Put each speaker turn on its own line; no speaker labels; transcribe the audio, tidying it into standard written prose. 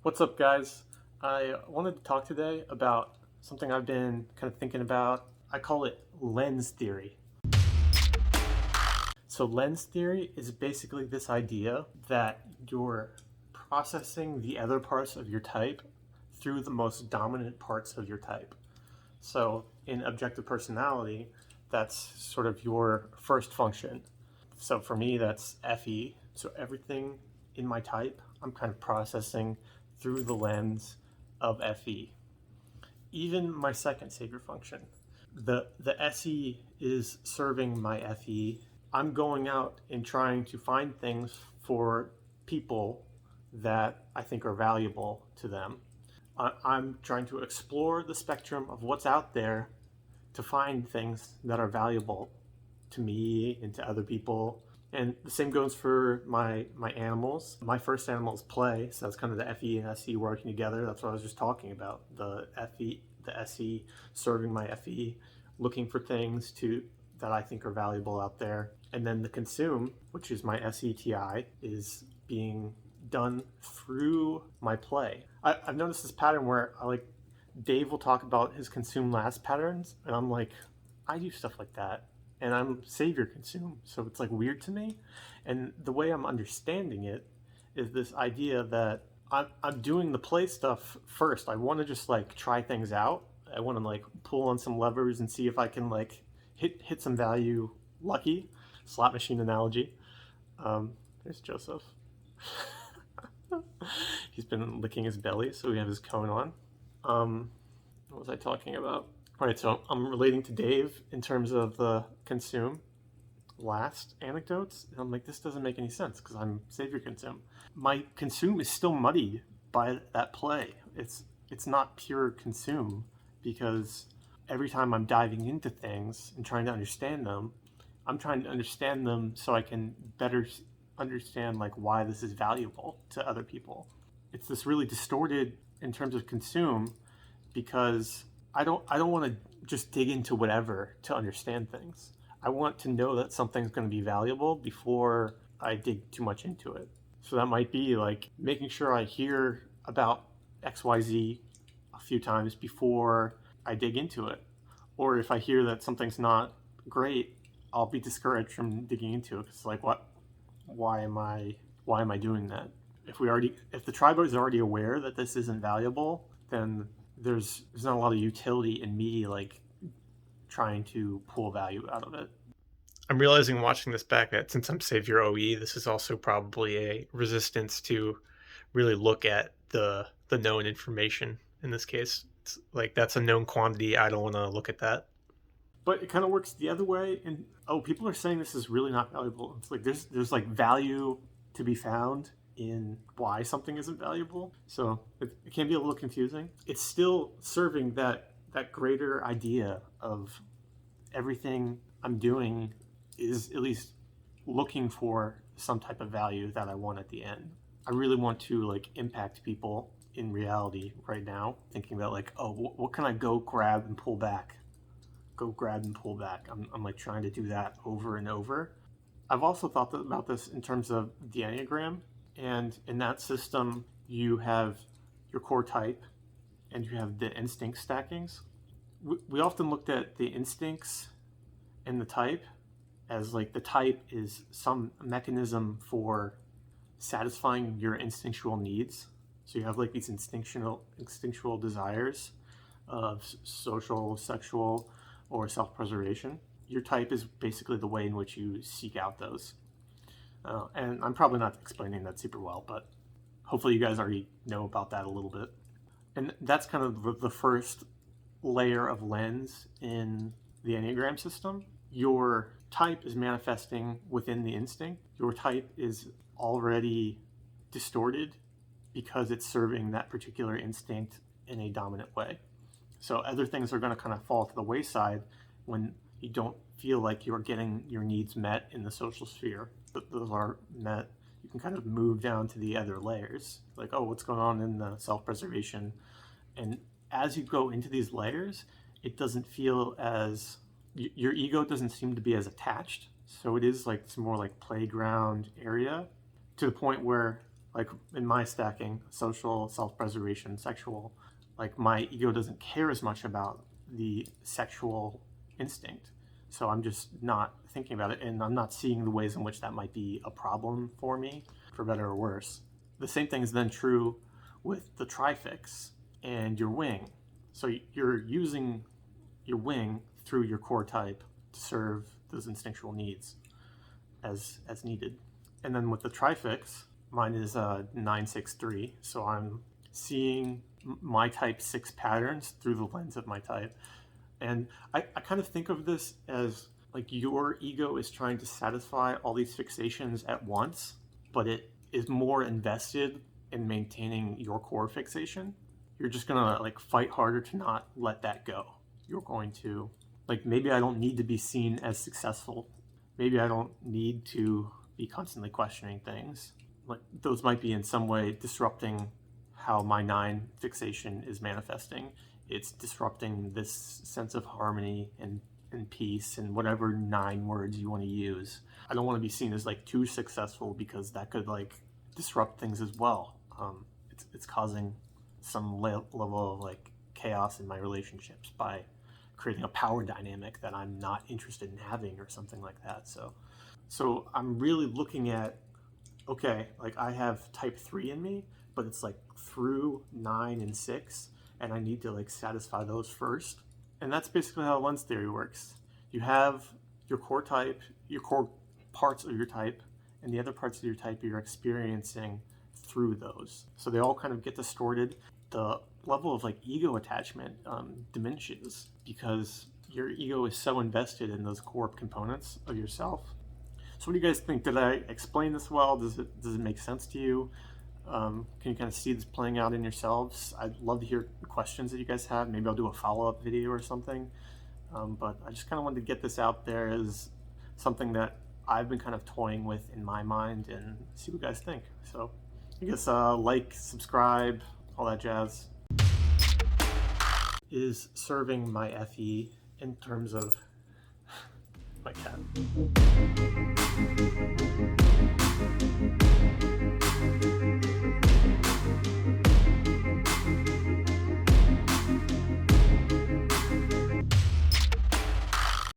What's up, guys? I wanted to talk today about something I've been kind of thinking about. I call it lens theory. So, lens theory is basically this idea that you're processing the other parts of your type through the most dominant parts of your type. So, in objective personality, that's sort of your first function. So, for me, that's FE. So, everything in my type, I'm kind of processing through the lens of FE. Even my second savior function, the SE is serving my FE. I'm going out and trying to find things for people that I think are valuable to them. I'm trying to explore the spectrum of what's out there to find things that are valuable to me and to other people. And the same goes for my animals. My first animal is play, so that's kind of the FE and SE working together. That's what I was just talking about. The SE serving my FE, looking for things that I think are valuable out there. And then the consume, which is my SETI, is being done through my play. I've noticed this pattern where Dave will talk about his consume last patterns, and I'm like, I do stuff like that, and I'm savior consume, so it's like weird to me. And the way I'm understanding it is this idea that I'm doing the play stuff first. I want to just like try things out. I want to like pull on some levers and see if I can like hit some value. Lucky slot machine analogy. There's Joseph. He's been licking his belly, so we have his cone on. What was I talking about? All right, so I'm relating to Dave in terms of the consume last anecdotes. And I'm like, this doesn't make any sense because I'm savior consume. My consume is still muddied by that play. It's not pure consume because every time I'm diving into things and trying to understand them, I'm trying to understand them so I can better understand like why this is valuable to other people. It's this really distorted in terms of consume because I don't want to just dig into whatever to understand things. I want to know that something's going to be valuable before I dig too much into it. So that might be like making sure I hear about XYZ a few times before I dig into it. Or if I hear that something's not great, I'll be discouraged from digging into it. It's like, why am I doing that? If the tribe is already aware that this isn't valuable, then there's not a lot of utility in me like trying to pull value out of it.
I'm realizing watching this back that since I'm Savior OE, this is also probably a resistance to really look at the known information in this case. It's like that's a known quantity. I don't want to look at that.
But it kind of works the other way. And people are saying this is really not valuable. It's like there's like value to be found in why something isn't valuable. So it can be a little confusing. It's still serving that greater idea of everything I'm doing is at least looking for some type of value that I want at the end. I really want to like impact people in reality right now, thinking about like, oh, what can I go grab and pull back? I'm like trying to do that over and over. I've also thought about this in terms of the Enneagram, and in that system, you have your core type and you have the instinct stackings. We often looked at the instincts and the type as like the type is some mechanism for satisfying your instinctual needs. So you have like these instinctual desires of social, sexual, or self-preservation. Your type is basically the way in which you seek out those. And I'm probably not explaining that super well, but hopefully you guys already know about that a little bit. And that's kind of the first layer of lens in the Enneagram system. Your type is manifesting within the instinct. Your type is already distorted because it's serving that particular instinct in a dominant way. So other things are going to kind of fall to the wayside when you don't feel like you're getting your needs met in the social sphere. Those are met. You can kind of move down to the other layers, like, oh, what's going on in the self-preservation? And as you go into these layers, it doesn't feel as your ego doesn't seem to be as attached. So it is like some more like playground area to the point where like in my stacking, social, self-preservation, sexual, like my ego doesn't care as much about the sexual instinct. So I'm just not thinking about it, and I'm not seeing the ways in which that might be a problem for me, for better or worse. The same thing is then true with the trifix and your wing. So you're using your wing through your core type to serve those instinctual needs as needed. And then with the trifix, mine is 963, so I'm seeing my type 6 patterns through the lens of my type. And I kind of think of this as like your ego is trying to satisfy all these fixations at once, but it is more invested in maintaining your core fixation. You're just gonna like fight harder to not let that go. You're going to, like, maybe I don't need to be seen as successful. Maybe I don't need to be constantly questioning things. Like, those might be in some way disrupting how my 9 fixation is manifesting. It's disrupting this sense of harmony and peace and whatever 9 words you want to use. I don't want to be seen as like too successful, because that could like disrupt things as well. It's causing some level of like chaos in my relationships by creating a power dynamic that I'm not interested in having or something like that. So I'm really looking at, okay, like I have type 3 in me, but it's like through 9 and 6, and I need to like satisfy those first. And that's basically how lens theory works. You have your core type, your core parts of your type, and the other parts of your type you're experiencing through those. So they all kind of get distorted. The level of like ego attachment diminishes because your ego is so invested in those core components of yourself. So what do you guys think? Did I explain this well? Does it make sense to you? Can you kind of see this playing out in yourselves? I'd love to hear questions that you guys have. Maybe I'll do a follow-up video or something. But I just kind of wanted to get this out there as something that I've been kind of toying with in my mind and see what you guys think. So I guess like, subscribe, all that jazz. Is serving my FE in terms of my cat.